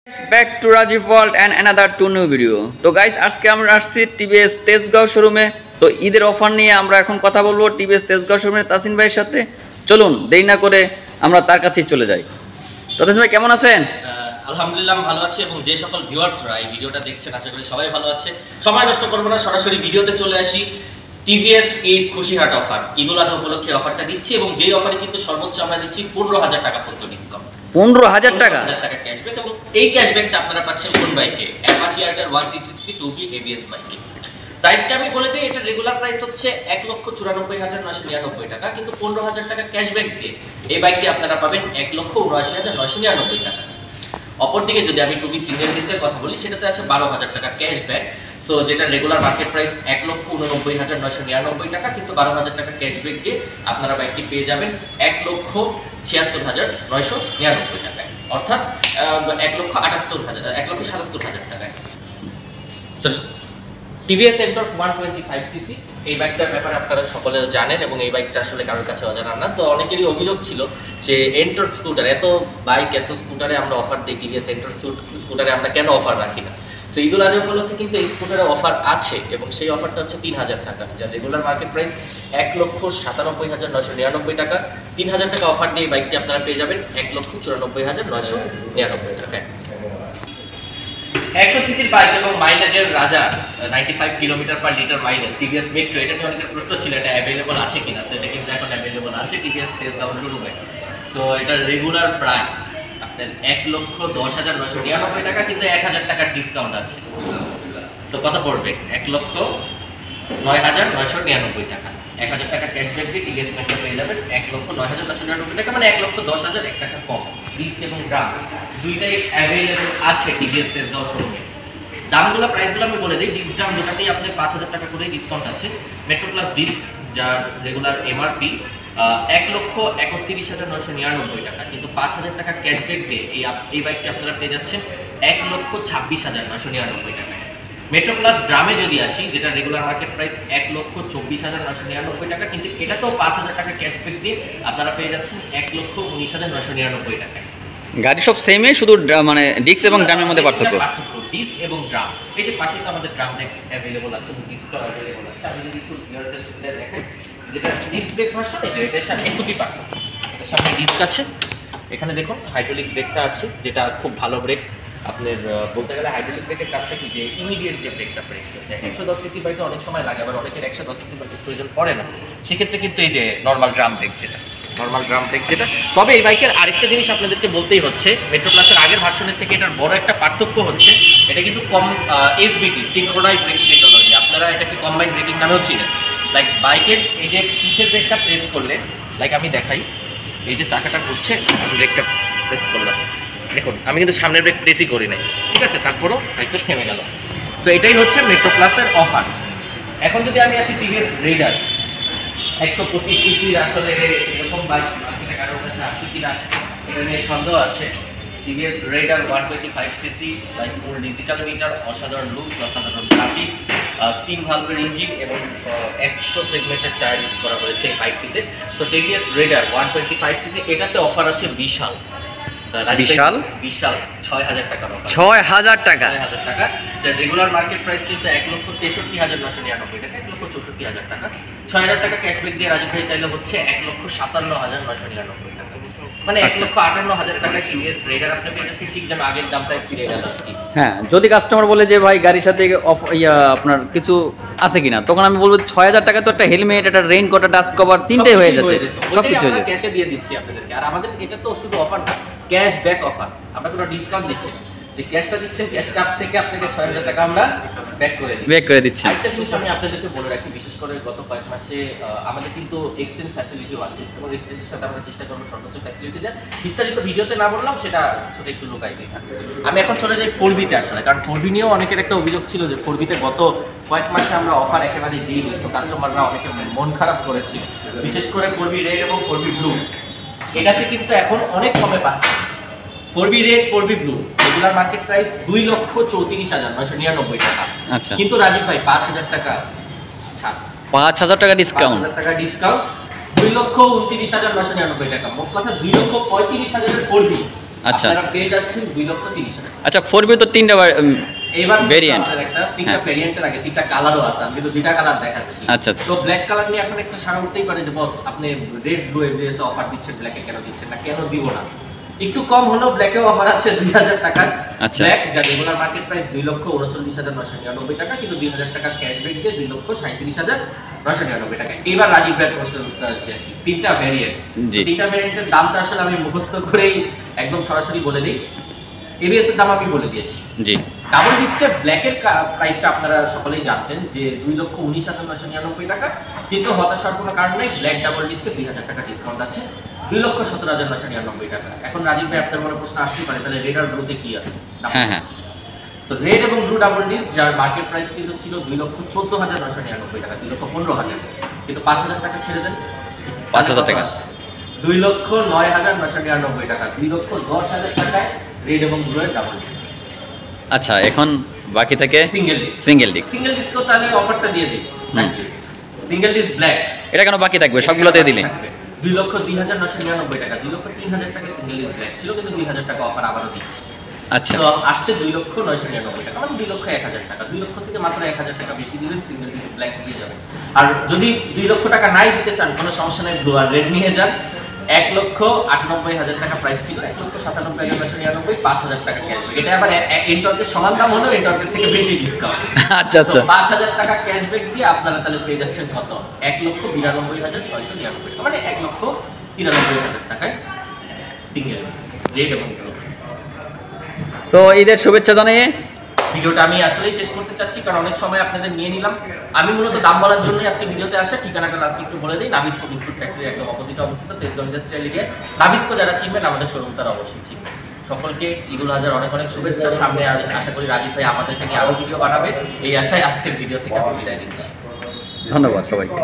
Back to Rajeev world and another to new video. তো guys, আজকে আমরা আসছি টিভিএস তেজগাঁও শোরুমে। তো ঈদের অফার নিয়ে আমরা এখন কথা বলবো টিভিএস তেজগাঁও শোরুমের তাসিন ভাইয়ের সাথে। চলুন দেরি না করে আমরা তার কাছেই চলে যাই। তো তাসিন ভাই কেমন আছেন? আলহামদুলিল্লাহ ভালো আছি, এবং যে সকল ভিউয়ার্সরা এই ভিডিওটা দেখছেন আশা করি সবাই ভালো আছে। সময় নষ্ট করবো না, সরাসরি ভিডিওতে চলে আসি। টিভিএস ঈদ খুশি হাট অফার, ঈদুল আজহা উপলক্ষে অফারটা দিচ্ছি, এবং যেই অফারে কিন্তু সর্বোচ্চ আমরা দিচ্ছি 15,000 টাকা পর্যন্ত ডিসকাউন্ট। 15,000 টাকা ক্যাশব্যাক, এবং এই ক্যাশব্যাকটা আপনারা পাচ্ছেন কোন বাইকে? Apache rider 160cc 2B ABS বাইকে। প্রাইসটা আমি বলে দিই, এটা রেগুলার প্রাইস হচ্ছে 1,94,999 টাকা, কিন্তু 15,000 টাকা ক্যাশব্যাক দিয়ে এই বাইকটি আপনারা পাবেন 1,79,999 টাকা। অপরদিকে যদি আমি 2B সিঙ্গেল ডিস্কের কথা বলি, সেটাতে আছে 12,000 টাকা ক্যাশব্যাক। সো যেটা রেগুলার মার্কেট প্রাইস 1,89,999 টাকা, কিন্তু 12,000 টাকা ক্যাশব্যাক দিয়ে আপনারা বাইকটি পেয়ে যাবেন 1,76,999 টাকায়, অর্থাৎ 1,77,000 টাকায়। টিভিএস এন্টর 125cc এই বাইকটার ব্যাপারে আপনারা সকলে জানেন, এবং এই বাইকটা আসলে কারোর কাছে অজানা না। তো অনেকেরই অভিযোগ ছিল যে এন্টর স্কুটার, এত বাইক এত স্কুটারে আমরা অফার দিই, টিভিএস এন্টর স্কুটারে আমরা কেন অফার রাখি না? সো ঈদুল আজহা উপলক্ষে কিন্তু এই স্কুটারে অফার আছে, এবং সেই অফারটা হচ্ছে 3,000 টাকা, যার রেগুলার মার্কেট প্রাইস 1,97,999 টাকা। 3,000 টাকা অফার দিয়ে এই বাইকটি আপনারা পেয়ে যাবেন 1,94,999 টাকায়। 100cc বাইক এবং মাইলেজের রাজা, 95 kilometre per litre mileage TVS metro. এটা নিয়ে অনেকের প্রশ্ন ছিল এটা অ্যাভেলেবল আছে কিনা। সেটা কিন্তু এখন অ্যাভেলেবল আছে টিভিএস তেজগাঁও শোরুমে। সো এটার রেগুলার প্রাইস আপনার 1,10,999 টাকা, কিন্তু 1,000 টাকার ডিসকাউন্ট আছে। সো কত পড়বে? 1,09,999 টাকা। 1,000 টাকা ক্যাশব্যাক দিয়ে টিভিএস মেট্রো পেয়ে যাবেন 1,09,999 টাকা, মানে 1,10,001 টাকা কম। ডিস্ক এবং ড্রাম দুইটাই অ্যাভেলেবল আছে টিভিএস তেজগাঁও শোরুমে। দামগুলো প্রাইসগুলো আমি বলে দিই। ডিস্ক ড্রাম দুটাতেই আপনার 5,000 টাকা করে ডিসকাউন্ট আছে। মেট্রো প্লাস ডিস্ক যার রেগুলার এমআরপি 1,31,999 টাকা, কিন্তু 5,000 টাকা ক্যাশব্যাক দিয়ে এই বাইকটি আপনারা পেয়ে যাচ্ছেন 1,26,999 টাকা। মেট্রো প্লাস ড্রামে যদি আসি, যেটা রেগুলার মার্কেট প্রাইস 1,24,999 টাকা, কিন্তু এটাতেও 5,000 টাকা ক্যাশব্যাক দিয়ে আপনারা পেয়ে যাচ্ছেন 1,19,999 টাকা। গাড়ি সব সেমই, শুধু মানে ডিস্ক এবং ড্রামের মধ্যে পার্থক্য। ডিস্ক এবং ড্রাম, এই যে পাশেই তো আমাদের ড্রাম ব্রেক অ্যাভেলেবল আছে, ডিস্কও অ্যাভেলেবল আছে। আমি যদি একটু ভিউয়ারদের সাথে দেখাই, যেটা ডিস্ক ব্রেক ভার্সন, এটার সাথে একটুই পার্থক্য। এটার সামনে ডিস্ক আছে, এখানে দেখুন হাইড্রোলিক ব্রেকটা আছে, যেটা খুব ভালো ব্রেক। আপনার বলতে গেলে হাইড্রোলিক ব্রেকের কাজটা কি, যে ইমিডিয়েট যে ব্রেকটা ব্রেক করতে 110cc বাইকে অনেক সময় লাগে, আবার অনেকের 110cc বাইকের প্রয়োজন পড়ে না। সেক্ষেত্রে কিন্তু এই যে নর্মাল ড্রাম ব্রেক যেটা, তবে এই বাইকের আরেকটা জিনিস আপনাদেরকে বলতেই হচ্ছে, মেট্রো প্লাসের আগের ভার্সনের থেকে এটার বড় একটা পার্থক্য হচ্ছে, এটা কিন্তু কম এসবিটি সিনক্রোনাইজ ব্রেকিং টেকনোলজি। আপনারা এটাকে কম্বাইন্ড ব্রেকিং নামেও চিনেন। লাইক বাইকের এই যে পিছের ব্রেকটা প্রেস করলে, লাইক আমি দেখাই, এই যে চাকাটা ঘুরছে, ব্রেকটা প্রেস করলাম, দেখুন আমি কিন্তু সামনের ব্রেক প্রেসই করি নাই, ঠিক আছে, তারপরও বাইকটা থেমে গেল। সো এটাই হচ্ছে মেট্রো প্লাসের অফার। এখন যদি আমি আসি টিভিএস রেইডার 125cc, আসলে এরকম বাইক মার্কেটে কারোর কাছে আছে কিনা এটা নিয়ে সন্দেহ আছে। TVS Raider 125cc bike, full digital meter, অসাধারণ লুক, অসাধারণ গ্রাফিক্স, 3 ভালভের ইঞ্জিন এবং 100 সেগমেন্টের টায়ার ইউজ করা হয়েছে এই বাইকটিতে। সো টিভিএস রেইডার 125cc, এটাতে অফার আছে বিশাল 6,000 টাকা। 6,000 টাকা, যার রেগুলার মার্কেট প্রাইস কিন্তু 1,63,999 টাকা, 1,64,000 টাকা। 6,000 টাকা ক্যাশব্যাক দিয়ে রাজু ভাই তাইলে হচ্ছে 1,57,999 টাকা, মানে 1,58,000 টাকা টিভিএস রেইডার আপনি পেয়ে যাচ্ছেন, ঠিক যেন আগের দামটাই ফিরে গেল আর কি। হ্যাঁ, যদি কাস্টমার বলে যে ভাই গাড়ির সাথে আপনার কিছু আছে কিনা, তখন আমি বলবো 6,000 টাকা তো একটা হেলমেট, একটা রেইনকোট, ডাস্ট কভার, তিনটাই হয়ে যাচ্ছে, সবকিছু হয়ে যাচ্ছে। ক্যাশে দিয়ে দিচ্ছি আপনাদেরকে। আর আমাদের এটা তো শুধু অফার না, ক্যাশব্যাক অফার, আমরা কোনো ডিসকাউন্ট দিচ্ছি না। যে ক্যাশটা দিচ্ছেন, ক্যাশটা থেকে আপনাকে 6,000 টাকা আমরা ব্যাক করে দিচ্ছি। একটা জিনিস আমি আপনাদেরকে বলে রাখি, বিশেষ করে গত কয়েক মাসে আমাদের কিন্তু এক্সচেঞ্জ ফ্যাসিলিটিও আছে, এবং এক্সচেঞ্জের সাথে আমরা চেষ্টা করবো সর্বোচ্চ ফ্যাসিলিটি দেওয়ার। বিস্তারিত ভিডিওতে না বললাম, সেটা ছোট একটু লুকাই দিয়ে থাকি। আমি এখন চলে যাই 4B-তে আসলে, কারণ 4B নিয়েও অনেকের একটা অভিযোগ ছিল যে 4B-তে গত কয়েক মাসে আমরা অফার একেবারে দিইনি। সো কাস্টমাররা অনেকে মন খারাপ করেছিল, বিশেষ করে 4B রেড এবং 4B ব্লু। এটাতে কিন্তু এখন অনেক কমে পাচ্ছে। 4B red, 4B blue regular market price 2,34,999 টাকা। আচ্ছা, কিন্তু রাজীব ভাই 5,000 টাকা ছাড়, 5,000 টাকা ডিসকাউন্ট, 5,000 টাকা ডিসকাউন্ট, 2,29,999 টাকা। মোট কথা 2,35,000 এর 4B আচ্ছা। আপনারা পেয়ে যাচ্ছেন 2,30,000। আচ্ছা 4B তো তিনটা এবার ভেরিয়েন্ট। একটা তিনটা হ্যাঁ। ভেরিয়েন্টের আগে তিনটা কালারও আছে, আমি কিন্তু দুইটা কালার দেখাচ্ছি। আচ্ছা। তো ব্ল্যাক কালার নিয়ে এখন একটা সারা উঠতেই পারে যে বস আপনি রেড ব্লু এবিএস অফার দিচ্ছেন, ব্ল্যাকে কেন দিচ্ছেন না, কেন দিব না? একটু কম হলেও ব্ল্যাকেও অফার আছে 2,000 টাকার। আচ্ছা। ব্ল্যাক যা রেগুলার মার্কেট প্রাইস 2,39,999 টাকা, কিন্তু 2,000 টাকা ক্যাশব্যাক দিয়ে 2,37,999 টাকা। এবার রাজীব ভাইয়ের প্রশ্নের উত্তর আসি। তিনটা ভেরিয়েন্ট, জি। তিনটা ভেরিয়েন্টের দামটা আসলে আমি মুখস্থ করেই একদম সরাসরি বলে দিই। এবিএস এর দাম আমি বলে দিয়েছি। জি। ডাবল ডিস্কের ব্ল্যাকের প্রাইসটা আপনারা সকলেই জানতেন যে 2,19,999 টাকা, কিন্তু হতাশ হওয়ার কোনো কারণ নেই। ব্ল্যাক ডাবল ডিস্কে 2,000 টাকা ডিসকাউন্ট আছে, 2,17,999 টাকা। এখন রাজীব ভাই আপনার মনে প্রশ্ন আসতেই পারে তাহলে রেড আর ব্লুতে কি আছে? হ্যাঁ। সো রেড এবং ব্লু ডাবল ডিস্ক যার মার্কেট প্রাইস কিন্তু ছিল 2,14,999 টাকা, 2,15,000, কিন্তু 5,000 টাকা ছেড়ে দেন, 5,000 টাকা, 2,09,999 টাকা, 2,10,000 টাকায় রেড এবং ব্লু এর ডাবল ডিস্ক। আচ্ছা এখন বাকি থাকে single disc. Single disc. Single ডিস্কও তাহলে অফারটা দিয়ে দিই। সিঙ্গেল ডিস্ক ব্ল্যাক, এটা কেন বাকি থাকবে? সবগুলোতে দিলে 2,02,999 টাকা, 2,03,000 টাকা সিঙ্গেল ডিস্ক ব্ল্যাক ছিল, কিন্তু 2,000 টাকা অফার আবারও দিচ্ছি। আচ্ছা। তো আসছে 2,09,99 টাকা, মানে 2,01,000 টাকা। 2 লক্ষ থেকে মাত্র 1,000 টাকা বেশি দিবেন, সিঙ্গেল ডিস্ক ব্ল্যাক নিয়ে যাবেন। আর যদি 2 লক্ষ টাকা নাই দিতে চান কোনো সমস্যা নাই, ব্লু আর রেড নিয়ে যান। 1,98,000 টাকা প্রাইস ছিল, 1,97,999, 5,000 টাকা ক্যাশব্যাক। এটা আবার এনটর্কের সমান দাম হলেও এনটর্কের থেকে বেশি ডিসকাউন্ট। আচ্ছা। 5,000 টাকা ক্যাশব্যাক দিয়ে আপনারা তাহলে পেয়ে যাচ্ছেন কত? 1,92,999 টাকা, মানে 1,93,000 টাকায় সিঙ্গেল ডিস্ক রেড এবং ব্লু। তো ঈদের শুভেচ্ছা জানিয়ে ভিডিওটা আমি আসলেই শেষ করতে চাচ্ছি, কারণ অনেক সময় আপনাদের নিয়ে নিলাম। আমি মূলত দাম বলার জন্যই আজকে ভিডিওতে আসা। ঠিকানাটা লাস্ট একটু বলে দিই, নাবিস্কো বিস্কুট ফ্যাক্টরি একদম অপোজিটে অবস্থিত, তেজগাঁও ইন্ডাস্ট্রিয়াল এরিয়া। নাবিস্কো যারা চিনবেন, আমাদের শোরুম তারা অবশ্যই চিনবেন। সকলকে ঈদুল আজহার অনেক অনেক শুভেচ্ছা। সামনে আশা করি রাজীব ভাই আমাদেরকে নিয়ে আরও ভিডিও বানাবে, এই আশায় আজকের ভিডিও থেকে আমি বিদায় নিচ্ছি। ধন্যবাদ সবাইকে।